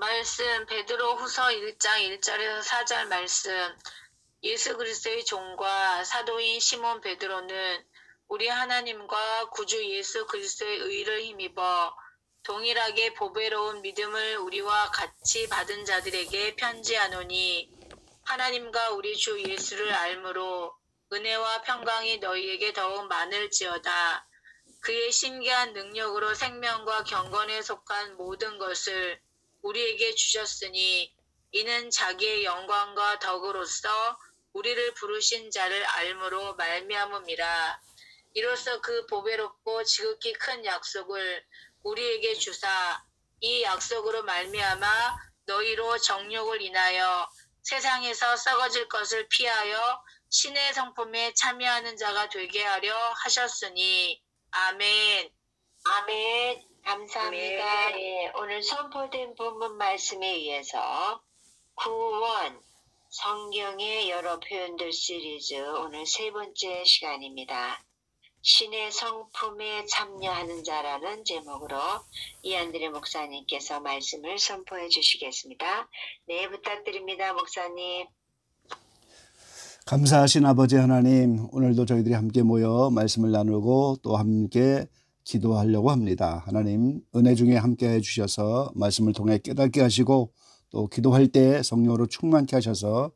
말씀 베드로 후서 1장 1절에서 4절 말씀. 예수 그리스도의 종과 사도인 시몬 베드로는 우리 하나님과 구주 예수 그리스도의 의를 힘입어 동일하게 보배로운 믿음을 우리와 같이 받은 자들에게 편지하노니, 하나님과 우리 주 예수를 알므로 은혜와 평강이 너희에게 더욱 많을지어다. 그의 신기한 능력으로 생명과 경건에 속한 모든 것을 우리에게 주셨으니, 이는 자기의 영광과 덕으로서 우리를 부르신 자를 알므로 말미암음이라. 이로써 그 보배롭고 지극히 큰 약속을 우리에게 주사, 이 약속으로 말미암아 너희로 정욕을 인하여 세상에서 썩어질 것을 피하여 신의 성품에 참여하는 자가 되게 하려 하셨으니. 아멘. 아멘. 감사합니다. 아멘. 네, 오늘 선포된 본문 말씀에 의해서 구원, 성경의 여러 표현들 시리즈 오늘 세 번째 시간입니다. 신의 성품에 참여하는 자라는 제목으로 이한드레 목사님께서 말씀을 선포해 주시겠습니다. 네, 부탁드립니다, 목사님. 감사하신 아버지 하나님, 오늘도 저희들이 함께 모여 말씀을 나누고 또 함께 기도하려고 합니다. 하나님, 은혜 중에 함께 해주셔서 말씀을 통해 깨닫게 하시고 또 기도할 때 성령으로 충만케 하셔서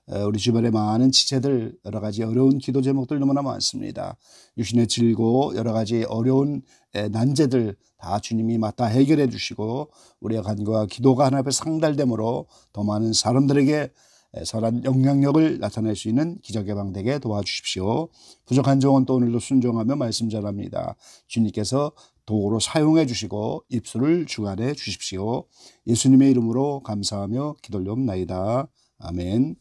우리 주변에 많은 지체들, 여러 가지 어려운 기도 제목들 너무나 많습니다. 유신의 질고 여러 가지 어려운 난제들 다 주님이 맡아 해결해 주시고 우리의 간구와 기도가 하나님 앞에 상달됨으로 더 많은 사람들에게 선한 영향력을 나타낼 수 있는 기적의 방 되게 도와주십시오. 부족한 종은 또 오늘도 순종하며 말씀 전합니다. 주님께서 도구로 사용해 주시고 입술을 주관해 주십시오. 예수님의 이름으로 감사하며 기도올리옵나이다. 아멘.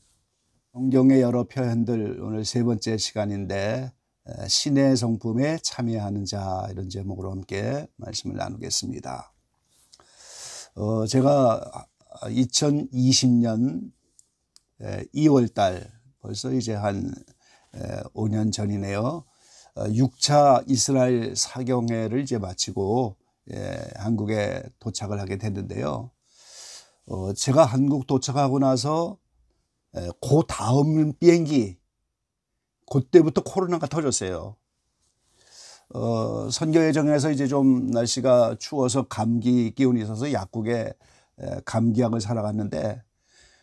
성경의 여러 표현들, 오늘 세 번째 시간인데 신의 성품에 참여하는 자, 이런 제목으로 함께 말씀을 나누겠습니다. 제가 2020년 2월 달, 벌써 이제 한 5년 전이네요. 6차 이스라엘 사경회를 이제 마치고 한국에 도착을 하게 됐는데요. 제가 한국 도착하고 나서 그 다음 비행기, 그때부터 코로나가 터졌어요. 선교 예정에서 이제 좀 날씨가 추워서 감기 기운이 있어서 약국에 감기약을 사러 갔는데,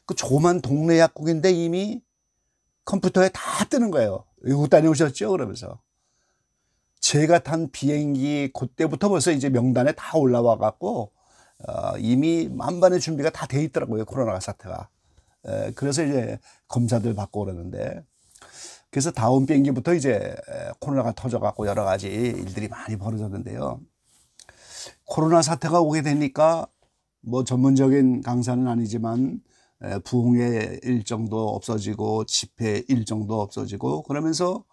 그 조그만 동네 약국인데 이미 컴퓨터에 다 뜨는 거예요. 외국 다녀오셨죠? 그러면서. 제가 탄 비행기 그때부터 벌써 이제 명단에 다 올라와 갖고 이미 만반의 준비가 다 돼 있더라고요. 코로나 사태가. 그래서 이제 검사들 받고 그러는데, 그래서 다음 비행기부터 이제 코로나가 터져 갖고 여러 가지 일들이 많이 벌어졌는데요. 코로나 사태가 오게 되니까 뭐 전문적인 강사는 아니지만 부흥회 일정도 없어지고 집회 일정도 없어지고 그러면서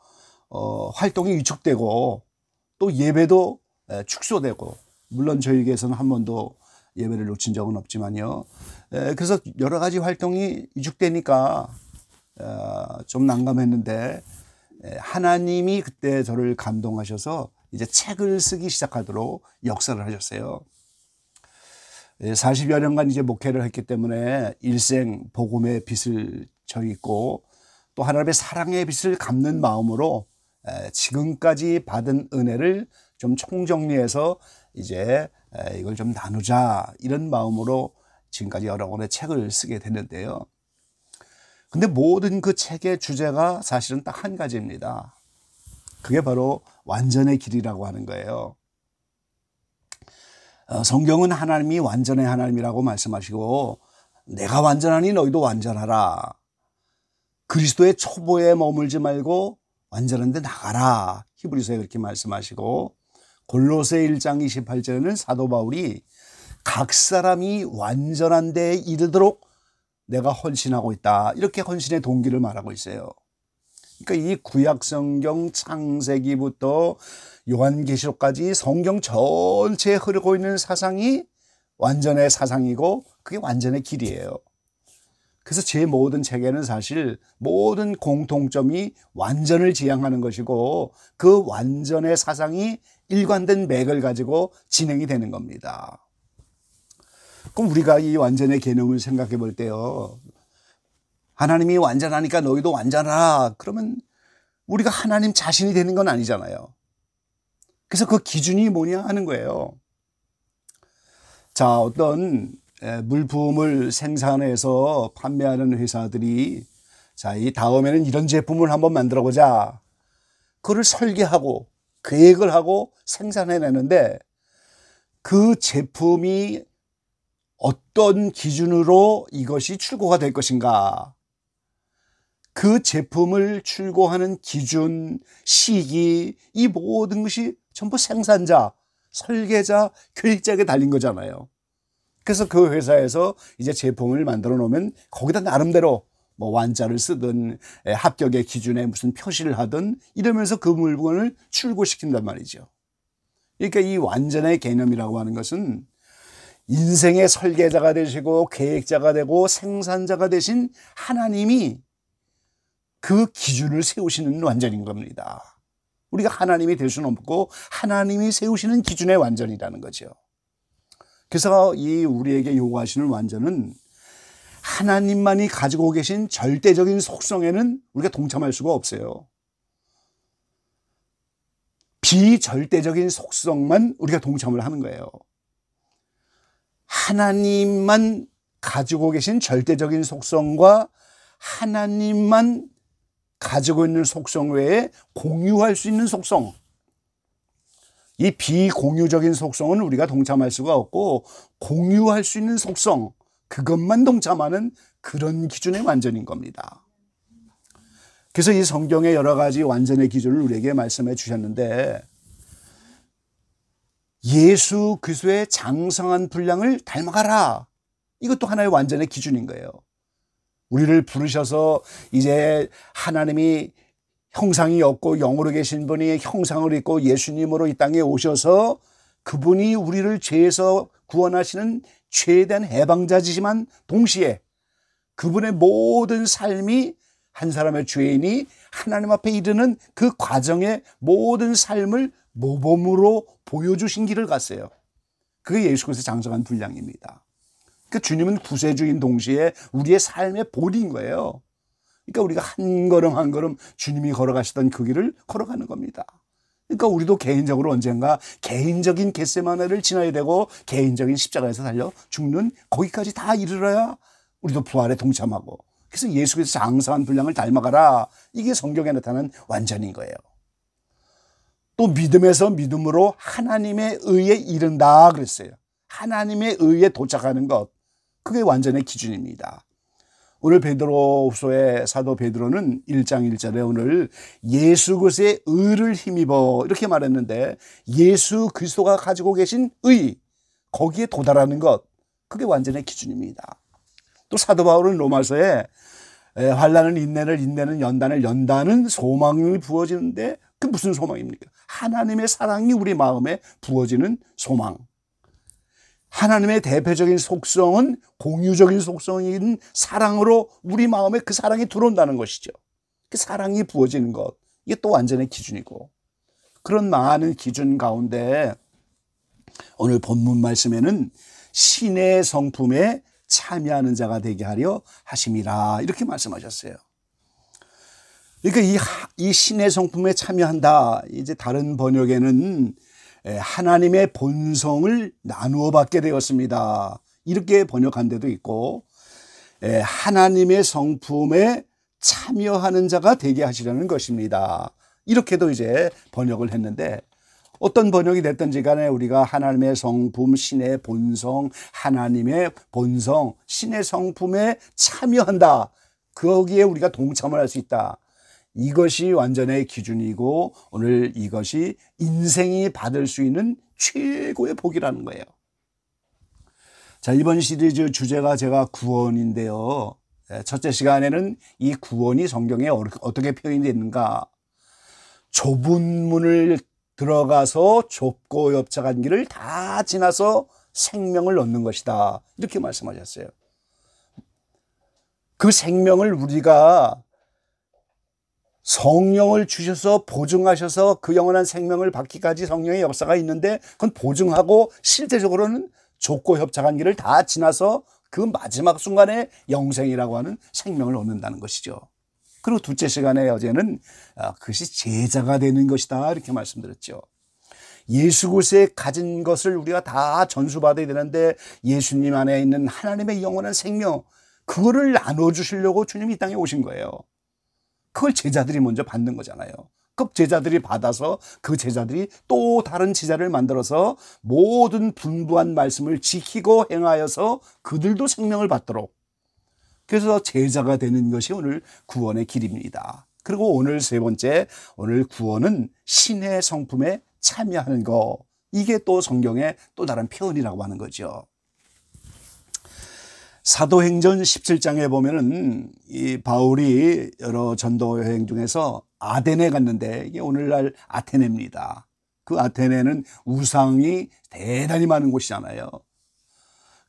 활동이 위축되고 또 예배도 축소되고, 물론 저희에게서는 한 번도 예배를 놓친 적은 없지만요. 그래서 여러 가지 활동이 위축되니까 좀 난감했는데, 하나님이 그때 저를 감동하셔서 이제 책을 쓰기 시작하도록 역사를 하셨어요. 40여 년간 이제 목회를 했기 때문에 일생 복음의 빚을 져 있고 또 하나님의 사랑의 빚을 갚는 마음으로 지금까지 받은 은혜를 좀 총정리해서 이제 이걸 좀 나누자, 이런 마음으로 지금까지 여러 권의 책을 쓰게 됐는데요. 근데 모든 그 책의 주제가 사실은 딱 한 가지입니다. 그게 바로 완전의 길이라고 하는 거예요. 성경은 하나님이 완전의 하나님이라고 말씀하시고, 내가 완전하니 너희도 완전하라. 그리스도의 초보에 머물지 말고 완전한 데 나가라. 히브리서에 그렇게 말씀하시고, 골로새 1장 28절에는 사도 바울이 각 사람이 완전한 데에 이르도록 내가 헌신하고 있다, 이렇게 헌신의 동기를 말하고 있어요. 그러니까 이 구약 성경 창세기부터 요한계시록까지 성경 전체에 흐르고 있는 사상이 완전의 사상이고 그게 완전의 길이에요. 그래서 제 모든 책에는 사실 모든 공통점이 완전을 지향하는 것이고, 그 완전의 사상이 일관된 맥을 가지고 진행이 되는 겁니다. 그럼 우리가 이 완전의 개념을 생각해 볼 때요. 하나님이 완전하니까 너희도 완전하라. 그러면 우리가 하나님 자신이 되는 건 아니잖아요. 그래서 그 기준이 뭐냐 하는 거예요. 자, 어떤 물품을 생산해서 판매하는 회사들이 자, 이 다음에는 이런 제품을 한번 만들어 보자. 그걸 설계하고 계획을 하고 생산해내는데 그 제품이 어떤 기준으로 이것이 출고가 될 것인가. 그 제품을 출고하는 기준, 시기, 이 모든 것이 전부 생산자, 설계자, 계획자에게 달린 거잖아요. 그래서 그 회사에서 이제 제품을 만들어 놓으면 거기다 나름대로 뭐 완자를 쓰든 합격의 기준에 무슨 표시를 하든 이러면서 그 물건을 출고시킨단 말이죠. 그러니까 이 완전의 개념이라고 하는 것은 인생의 설계자가 되시고 계획자가 되고 생산자가 되신 하나님이 그 기준을 세우시는 완전인 겁니다. 우리가 하나님이 될 수는 없고 하나님이 세우시는 기준의 완전이라는 거죠. 그래서 이 우리에게 요구하시는 완전은 하나님만이 가지고 계신 절대적인 속성에는 우리가 동참할 수가 없어요. 비절대적인 속성만 우리가 동참을 하는 거예요. 하나님만 가지고 계신 절대적인 속성과 하나님만 가지고 있는 속성 외에 공유할 수 있는 속성, 이 비공유적인 속성은 우리가 동참할 수가 없고 공유할 수 있는 속성, 그것만 동참하는 그런 기준의 완전인 겁니다. 그래서 이 성경의 여러 가지 완전의 기준을 우리에게 말씀해 주셨는데 예수 그리스도의 장성한 분량을 닮아가라. 이것도 하나의 완전의 기준인 거예요. 우리를 부르셔서 이제 하나님이 형상이 없고 영으로 계신 분이 형상을 입고 예수님으로 이 땅에 오셔서 그분이 우리를 죄에서 구원하시는 최대한 해방자지만 동시에 그분의 모든 삶이 한 사람의 죄인이 하나님 앞에 이르는 그 과정의 모든 삶을 모범으로 보여주신 길을 갔어요. 그게 예수 그리스도의 장성한 분량입니다. 그러니까 주님은 구세주인 동시에 우리의 삶의 본인 거예요. 그러니까 우리가 한 걸음 한 걸음 주님이 걸어가시던 그 길을 걸어가는 겁니다. 그러니까 우리도 개인적으로 언젠가 개인적인 겟세마네를 지나야 되고 개인적인 십자가에서 달려 죽는 거기까지 다 이르러야 우리도 부활에 동참하고, 그래서 예수 그리스도 장성한 분량을 닮아가라. 이게 성경에 나타난 완전인 거예요. 또 믿음에서 믿음으로 하나님의 의에 이른다 그랬어요. 하나님의 의에 도착하는 것, 그게 완전의 기준입니다. 오늘 베드로후서의 사도 베드로는 1장 1절에 오늘 예수 그리스도의 의를 힘입어 이렇게 말했는데 예수 그리스도가 가지고 계신 의, 거기에 도달하는 것, 그게 완전의 기준입니다. 또 사도 바울은 로마서에 환난은 인내를, 인내는 연단을, 연단은 소망이 부어지는데 그 무슨 소망입니까? 하나님의 사랑이 우리 마음에 부어지는 소망. 하나님의 대표적인 속성은 공유적인 속성인 사랑으로 우리 마음에 그 사랑이 들어온다는 것이죠. 그 사랑이 부어지는 것, 이게 또 완전의 기준이고, 그런 많은 기준 가운데 오늘 본문 말씀에는 신의 성품에 참여하는 자가 되게 하려 하심이라 이렇게 말씀하셨어요. 그러니까 이 신의 성품에 참여한다, 이제 다른 번역에는 하나님의 본성을 나누어 받게 되었습니다, 이렇게 번역한 데도 있고, 하나님의 성품에 참여하는 자가 되게 하시려는 것입니다, 이렇게도 이제 번역을 했는데, 어떤 번역이 됐든지 간에 우리가 하나님의 성품, 신의 본성, 하나님의 본성, 신의 성품에 참여한다, 거기에 우리가 동참을 할 수 있다, 이것이 완전의 기준이고 오늘 이것이 인생이 받을 수 있는 최고의 복이라는 거예요. 자, 이번 시리즈 주제가 제가 구원인데요. 첫째 시간에는 이 구원이 성경에 어떻게 표현되어 있는가, 좁은 문을 들어가서 좁고 협착한 길을 다 지나서 생명을 얻는 것이다, 이렇게 말씀하셨어요. 그 생명을 우리가 성령을 주셔서 보증하셔서 그 영원한 생명을 받기까지 성령의 역사가 있는데 그건 보증하고 실제적으로는 좁고 협착한 길을 다 지나서 그 마지막 순간에 영생이라고 하는 생명을 얻는다는 것이죠. 그리고 둘째 시간에 어제는 그것이 제자가 되는 것이다 이렇게 말씀드렸죠. 예수 그리스도에 가진 것을 우리가 다 전수받아야 되는데 예수님 안에 있는 하나님의 영원한 생명, 그거를 나눠주시려고 주님이 이 땅에 오신 거예요. 그걸 제자들이 먼저 받는 거잖아요. 그 제자들이 받아서 그 제자들이 또 다른 제자를 만들어서 모든 분부한 말씀을 지키고 행하여서 그들도 생명을 받도록, 그래서 제자가 되는 것이 오늘 구원의 길입니다. 그리고 오늘 세 번째, 오늘 구원은 신의 성품에 참여하는 거, 이게 또 성경의 또 다른 표현이라고 하는 거죠. 사도행전 17장에 보면은 이 바울이 여러 전도 여행 중에서 아테네 갔는데, 이게 오늘날 아테네입니다. 그 아테네는 우상이 대단히 많은 곳이잖아요.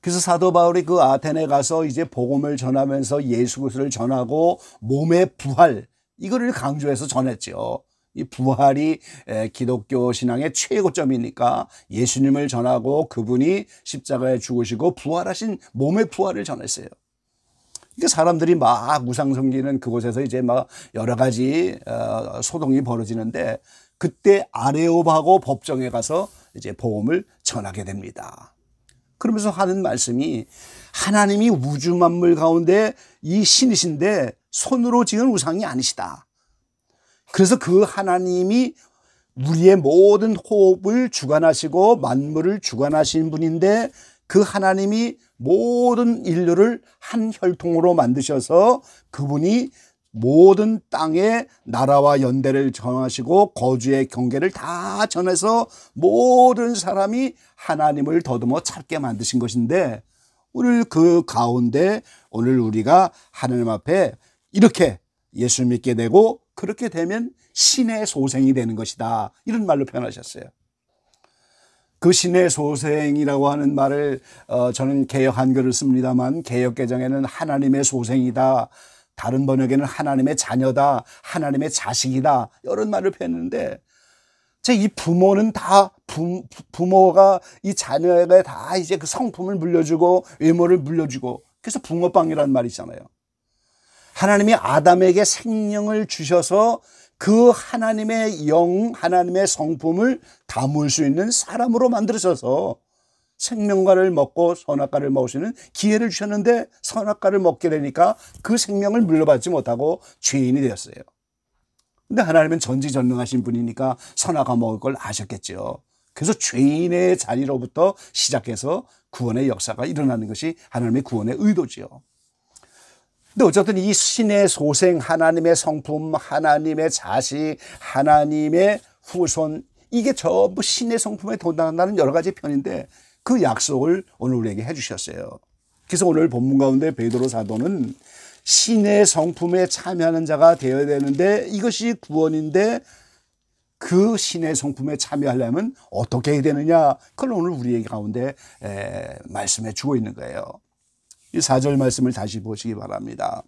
그래서 사도 바울이 그 아테네 가서 이제 복음을 전하면서 예수 그리스도를 전하고 몸의 부활, 이거를 강조해서 전했죠. 이 부활이 기독교 신앙의 최고점이니까 예수님을 전하고 그분이 십자가에 죽으시고 부활하신 몸의 부활을 전했어요. 그러니까 사람들이 막 우상 섬기는 그곳에서 이제 막 여러 가지 소동이 벌어지는데, 그때 아레오바고 법정에 가서 이제 복음을 전하게 됩니다. 그러면서 하는 말씀이, 하나님이 우주 만물 가운데 이 신이신데 손으로 지은 우상이 아니시다. 그래서 그 하나님이 우리의 모든 호흡을 주관하시고 만물을 주관하신 분인데, 그 하나님이 모든 인류를 한 혈통으로 만드셔서 그분이 모든 땅의 나라와 연대를 정하시고 거주의 경계를 다 정해서 모든 사람이 하나님을 더듬어 찾게 만드신 것인데, 오늘 그 가운데 오늘 우리가 하나님 앞에 이렇게 예수 믿게 되고 그렇게 되면 신의 소생이 되는 것이다, 이런 말로 표현하셨어요. 그 신의 소생이라고 하는 말을 저는 개역 한글을 씁니다만, 개역 개정에는 하나님의 소생이다, 다른 번역에는 하나님의 자녀다, 하나님의 자식이다, 이런 말을 표현했는데, 이 부모는 다 부모가 이 자녀에게 다 이제 그 성품을 물려주고 외모를 물려주고, 그래서 붕어빵이라는 말이 있잖아요. 하나님이 아담에게 생명을 주셔서 그 하나님의 영, 하나님의 성품을 담을 수 있는 사람으로 만들어져서 생명과를 먹고 선악과를 먹을 수 있는 기회를 주셨는데, 선악과를 먹게 되니까 그 생명을 물려받지 못하고 죄인이 되었어요. 근데 하나님은 전지전능하신 분이니까 선악과 먹을 걸 아셨겠죠. 그래서 죄인의 자리로부터 시작해서 구원의 역사가 일어나는 것이 하나님의 구원의 의도지요. 근데 어쨌든 이 신의 소생, 하나님의 성품, 하나님의 자식, 하나님의 후손, 이게 전부 신의 성품에 도달한다는 여러 가지 편인데, 그 약속을 오늘 우리에게 해주셨어요. 그래서 오늘 본문 가운데 베드로 사도는 신의 성품에 참여하는 자가 되어야 되는데, 이것이 구원인데 그 신의 성품에 참여하려면 어떻게 해야 되느냐, 그걸 오늘 우리에게 가운데 말씀해 주고 있는 거예요. 이 4절 말씀을 다시 보시기 바랍니다.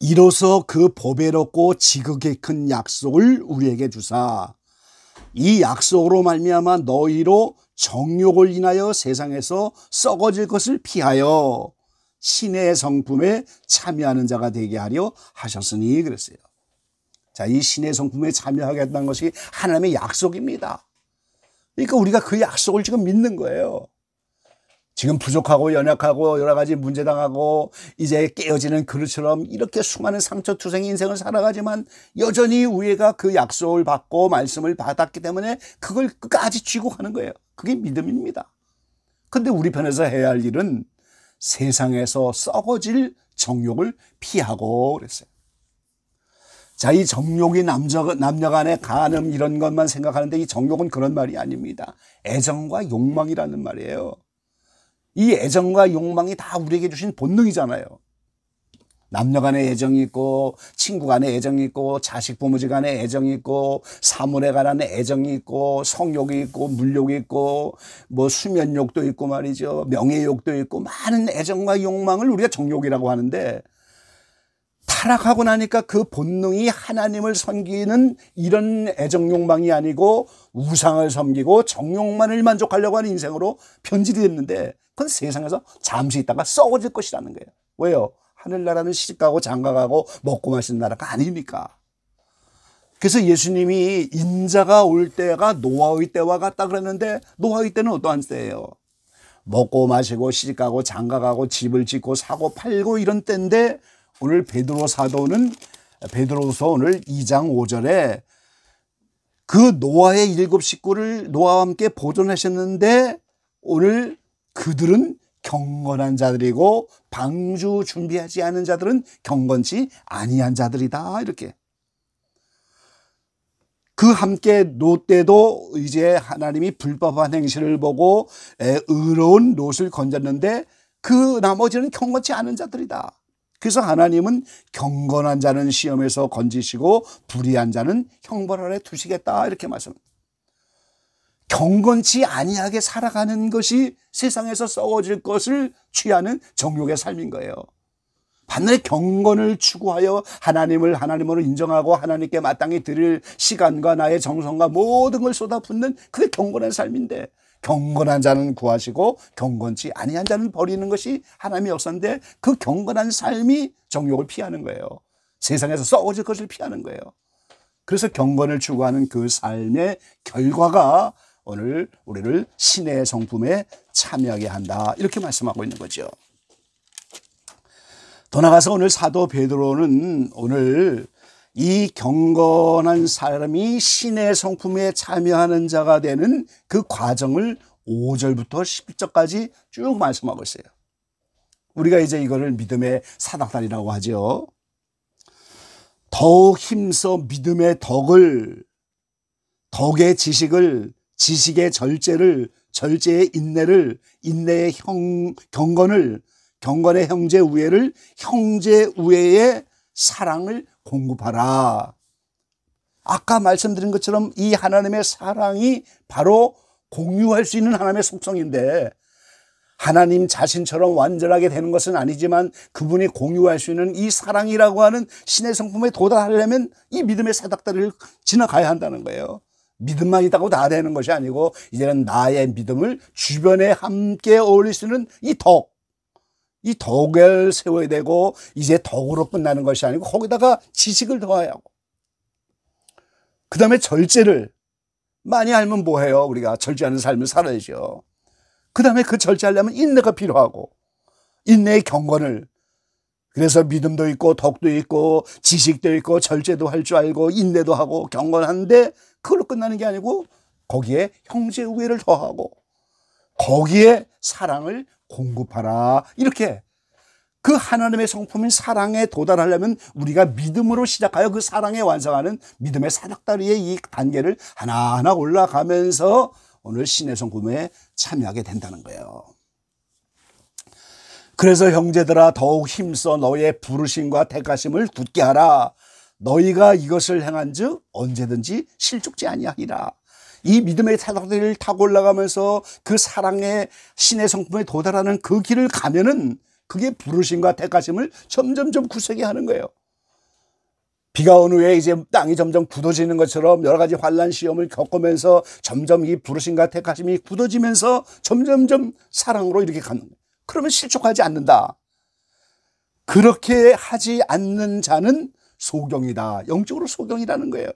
이로써 그 보배롭고 지극히 큰 약속을 우리에게 주사 이 약속으로 말미암아 너희로 정욕을 인하여 세상에서 썩어질 것을 피하여 신의 성품에 참여하는 자가 되게 하려 하셨으니, 그랬어요. 자, 이 신의 성품에 참여하겠다는 것이 하나님의 약속입니다. 그러니까 우리가 그 약속을 지금 믿는 거예요. 지금 부족하고 연약하고 여러 가지 문제당하고 이제 깨어지는 그릇처럼 이렇게 수많은 상처투성이 인생을 살아가지만 여전히 우리가 그 약속을 받고 말씀을 받았기 때문에 그걸 끝까지 쥐고 가는 거예요. 그게 믿음입니다. 그런데 우리 편에서 해야 할 일은 세상에서 썩어질 정욕을 피하고 그랬어요. 자, 이 정욕이 남녀 간의 간음 이런 것만 생각하는데, 이 정욕은 그런 말이 아닙니다. 애정과 욕망이라는 말이에요. 이 애정과 욕망이 다 우리에게 주신 본능이잖아요. 남녀 간의 애정이 있고, 친구 간의 애정이 있고, 자식 부모지 간의 애정이 있고, 사물에 관한 애정이 있고, 성욕이 있고, 물욕이 있고, 뭐 수면욕도 있고 말이죠. 명예욕도 있고, 많은 애정과 욕망을 우리가 정욕이라고 하는데, 타락하고 나니까 그 본능이 하나님을 섬기는 이런 애정 욕망이 아니고 우상을 섬기고 정욕만을 만족하려고 하는 인생으로 변질이 됐는데, 그건 세상에서 잠시 있다가 썩어질 것이라는 거예요. 왜요? 하늘나라는 시집가고 장가가고 먹고 마시는 나라가 아니니까. 그래서 예수님이 인자가 올 때가 노아의 때와 같다 그랬는데, 노아의 때는 어떠한 때예요? 먹고 마시고 시집가고 장가가고 집을 짓고 사고 팔고 이런 때인데, 오늘 베드로 사도는 베드로서 오늘 2장 5절에 그 노아의 7 식구를 노아와 함께 보존하셨는데, 오늘 그들은 경건한 자들이고 방주 준비하지 않은 자들은 경건치 아니한 자들이다. 이렇게. 그 함께 롯 때도 이제 하나님이 불법한 행실을 보고 의로운 롯을 건졌는데, 그 나머지는 경건치 않은 자들이다. 그래서 하나님은 경건한 자는 시험에서 건지시고 불의한 자는 형벌 아래 두시겠다. 이렇게 말씀합니다. 경건치 아니하게 살아가는 것이 세상에서 썩어질 것을 취하는 정욕의 삶인 거예요. 반면에 경건을 추구하여 하나님을 하나님으로 인정하고 하나님께 마땅히 드릴 시간과 나의 정성과 모든 걸 쏟아붓는, 그게 경건한 삶인데, 경건한 자는 구하시고 경건치 아니한 자는 버리는 것이 하나님의 역사인데, 그 경건한 삶이 정욕을 피하는 거예요. 세상에서 썩어질 것을 피하는 거예요. 그래서 경건을 추구하는 그 삶의 결과가 오늘 우리를 신의 성품에 참여하게 한다. 이렇게 말씀하고 있는 거죠. 더 나아가서 오늘 사도 베드로는 오늘 이 경건한 사람이 신의 성품에 참여하는 자가 되는 그 과정을 5절부터 10절까지 쭉 말씀하고 있어요. 우리가 이제 이거를 믿음의 사닥다리라고 하죠. 더욱 힘써 믿음의 덕을, 덕의 지식을, 지식의 절제를, 절제의 인내를, 인내의 경건을, 경건의 형제 우애를, 형제 우애의 사랑을 공급하라. 아까 말씀드린 것처럼 이 하나님의 사랑이 바로 공유할 수 있는 하나님의 속성인데, 하나님 자신처럼 완전하게 되는 것은 아니지만 그분이 공유할 수 있는 이 사랑이라고 하는 신의 성품에 도달하려면 이 믿음의 사닥다리를 지나가야 한다는 거예요. 믿음만 있다고 다 되는 것이 아니고, 이제는 나의 믿음을 주변에 함께 어울릴 수 있는 이 덕을 세워야 되고, 이제 덕으로 끝나는 것이 아니고 거기다가 지식을 더해야 하고, 그 다음에 절제를 많이 알면 뭐해요? 우리가 절제하는 삶을 살아야죠. 그 다음에 그 절제하려면 인내가 필요하고, 인내의 경건을, 그래서 믿음도 있고 덕도 있고 지식도 있고 절제도 할 줄 알고 인내도 하고 경건한데, 그걸로 끝나는 게 아니고 거기에 형제 우애를 더하고 거기에 사랑을 공급하라. 이렇게 그 하나님의 성품인 사랑에 도달하려면 우리가 믿음으로 시작하여 그 사랑에 완성하는 믿음의 사닥다리의 이 단계를 하나하나 올라가면서 오늘 신의 성품에 참여하게 된다는 거예요. 그래서 형제들아 더욱 힘써 너의 부르심과 택하심을 굳게 하라. 너희가 이것을 행한즉 언제든지 실족지 아니하리라. 이 믿음의 사닥다리를 타고 올라가면서 그 사랑의 신의 성품에 도달하는 그 길을 가면은 그게 부르심과 택하심을 점점점 굳세게 하는 거예요. 비가 온 후에 이제 땅이 점점 굳어지는 것처럼 여러 가지 환난 시험을 겪으면서 점점 이 부르심과 택하심이 굳어지면서 점점점 사랑으로 이렇게 가는 거예요. 그러면 실족하지 않는다. 그렇게 하지 않는 자는 소경이다. 영적으로 소경이라는 거예요.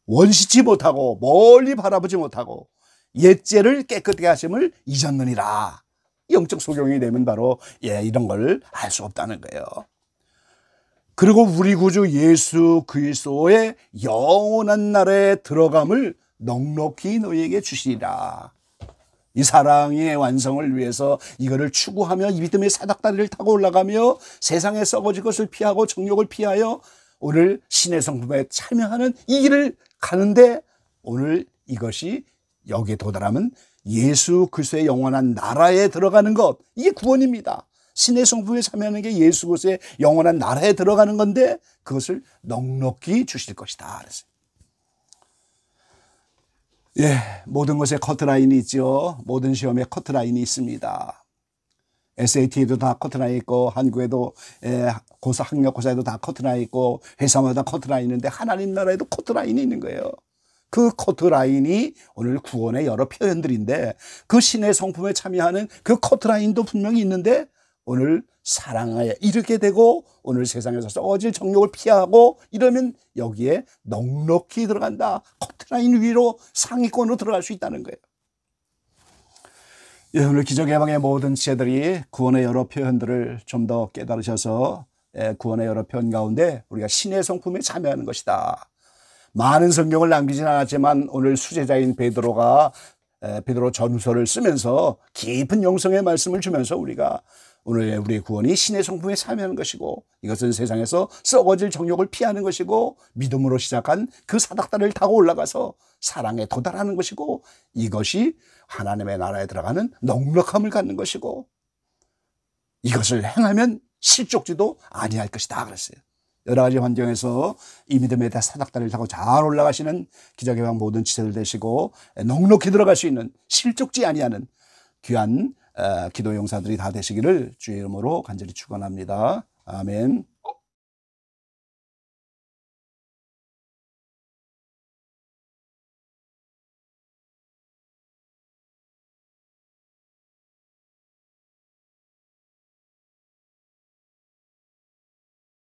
원시치 못하고 멀리 바라보지 못하고 옛죄를 깨끗하게 하심을 잊었느니라. 영적 소경이 되면 바로 이런 걸 알 수 없다는 거예요. 그리고 우리 구주 예수 그리스도의 영원한 나라에 들어감을 넉넉히 너희에게 주시리라. 이 사랑의 완성을 위해서 이거를 추구하며 이 믿음의 사닥다리를 타고 올라가며 세상에 썩어질 것을 피하고 정욕을 피하여 오늘 신의 성품에 참여하는 이 길을 가는데, 오늘 이것이 여기에 도달하면 예수 그리스도의 영원한 나라에 들어가는 것, 이게 구원입니다. 신의 성품에 참여하는 게 예수 그리스도의 영원한 나라에 들어가는 건데, 그것을 넉넉히 주실 것이다 그랬어요. 모든 것에 커트라인이 있죠. 모든 시험에 커트라인이 있습니다. SAT에도 다 커트라인 있고 한국에도 학력고사에도 다 커트라인 있고 회사마다 커트라인 있는데 하나님 나라에도 커트라인이 있는 거예요. 그 커트라인이 오늘 구원의 여러 표현들인데 그 신의 성품에 참여하는 그 커트라인도 분명히 있는데 오늘 사랑에 이르게 되고 오늘 세상에서 썩어질 정욕을 피하고 이러면 여기에 넉넉히 들어간다. 커트라인 위로 상위권으로 들어갈 수 있다는 거예요. 예, 오늘 기적의 방의 모든 지혜들이 구원의 여러 표현들을 좀 더 깨달으셔서 구원의 여러 표현 가운데 우리가 신의 성품에 참여하는 것이다. 많은 성경을 남기진 않았지만 오늘 수제자인 베드로가 베드로 전서를 쓰면서 깊은 영성의 말씀을 주면서 우리가 오늘 우리의 구원이 신의 성품에 참여하는 것이고 이것은 세상에서 썩어질 정욕을 피하는 것이고 믿음으로 시작한 그 사닥다리를 타고 올라가서 사랑에 도달하는 것이고 이것이 하나님의 나라에 들어가는 넉넉함을 갖는 것이고 이것을 행하면 실족지도 아니할 것이다 그랬어요. 여러 가지 환경에서 이 믿음의 사닥다리를 타고 잘 올라가시는 기적의 방 모든 지체들 되시고 넉넉히 들어갈 수 있는 실족지 아니하는 귀한 기도 용사들이 다 되시기를 주의 이름으로 간절히 축원합니다. 아멘.